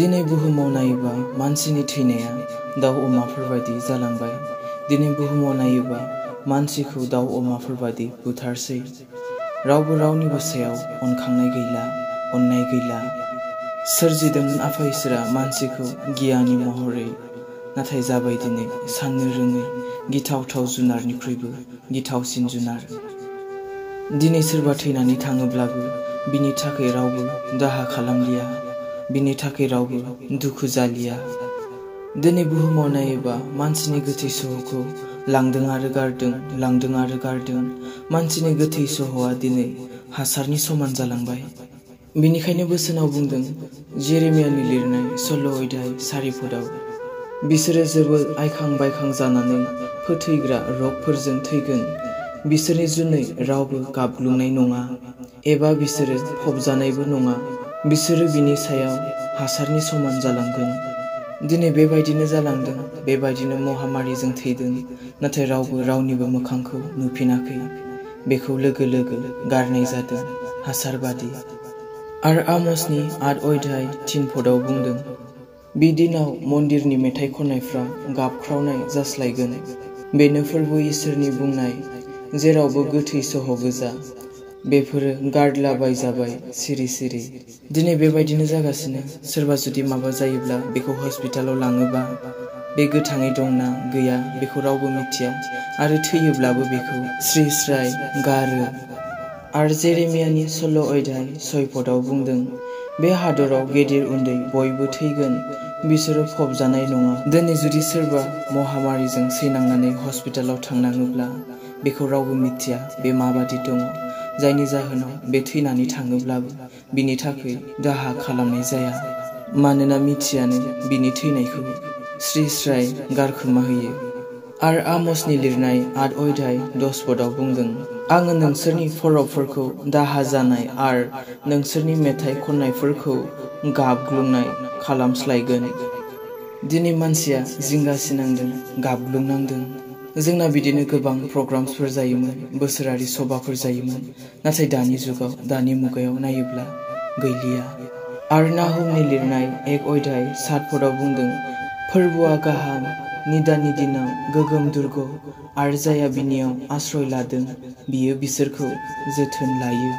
दिनै बुहुमाव नायोबा मानसिनि थैनाया दाउ अमाफोरबादि जालांबाय। दिनै बुहुमाव नायोबा मानसिखौ दाउ अमाफोरबादि बुथारसै। रावबो रावनिबो सायाव अनखांनाय गैला, अननाय गैला। सोरजिदोंमोन आफा इसोरा मानसिखौ गियानि महरै, नाथाय जाबाय दिनै साननो रोङै गिथावथाव जुनारनिख्रुइबो गिथावसिन जुनार। दिनै सोरबा थैनानै थाङोब्लाबो बिनि थाखाय रावबो दाहा खालामलिया, बिनि थाखाय रावबो दुखु जालिया। दिनै बुहुमाव नायोबा मानसिनि गोथै सह'खौ लांदों आरो गारदों, लांदों आरो गारदों। मानसिनि गोथै सह'आ दिनै हासारनि समान जालांबाय। बेनिखायनो बोसोनाव बुंदों जेरेमियानि लिरनाय 16 अध्याय 4 पदआव, बिसोरो जोबोद आइखां बायखां जानानै फोथैग्रा रगफोरजों थैगोन। बिसोरनि जुनै रावबो गाबग्लुंनाय नङा, एबा बिसोरो फबजानायबो नङा। बिसोरो बिनि सायाव हासारनि समान जालांगोन। दिनै बेबायदिनो जालांदों, बेबायदिनो महामारिजों थैदों, नाथाय रावबो रावनिबो मोखांखौ नुफिनाखै। बेखौ लोगो लोगो गारनाय जादों हासार बादि। आरो आमोसनि 8 अध्याय 3 पदआव बुंदों, बि दिनाव मन्दिरनि मेथाइ खननायफ्रा गाबख्रावनाय जास्लायगोन। बेनो फोरबो इसोरनि बुंनाय, जेरावबो गोथै सह' गोजा। बेफोरो गारलाबायजाबाय सिरि सिरि। दिनै बेबायदिनो जागासिनो। सोरबा जुदि माबा जायोब्ला बेखौ हस्पिटालाव लाङोबा बे गोथाङै दंना गैया बेखौ रावबो मिथिया, आरो थैयोब्लाबो बेखौ स्रि स्राय गारो। आरो जेरेमियानि 16 अध्याय 6 पदआव बुंदों, बे हादराव गेदेर उन्दै बयबो थैगोन, बिसोरो फबजानाय नङा। दिनै जुदि सोरबा महामारिजों सैनांनानै हस्पिटालाव थांनाङोब्ला बेखौ रावबो मिथिया बे माबादि दङ, जायनि जाहोनाव बे थैनानै थाङोब्लाबो बिनि थाखाय दाहा खालामनाय जाया, मानोना मिथियानो बिनि थैनायखौ स्रि स्राय गारखोमा होयो। आरो आमोसनि लिरनाय 8 अध्याय 10 पदआव बुंदों, आङो नोंसोरनि फरबफोरखौ दाहा जानाय आरो नोंसोरनि मेथाइ खननायफोरखौ गाबग्लुंनाय खालामस्लायगोन। दिनै मानसिया जिंगासिनांदों, गाबग्लुंनांदों। जोंना बिदिनो गोबां प्रग्रामसफोर जायोमोन, बोसोरारि सभाफोर जायोमोन, नाथाय दानि जुगाव, दानि मुगायाव नायोब्ला गैलिया। आरो नाहुमनि लिरनाय 1 अध्याय 7 पदआव बुंदों, फोरबोआ गाहाम, निदाननि दिनाव गोगोम दुर्ग, आरो जायहा बिनियाव आश्रय लादों बियो बिसोरखौ जोथोन लायो।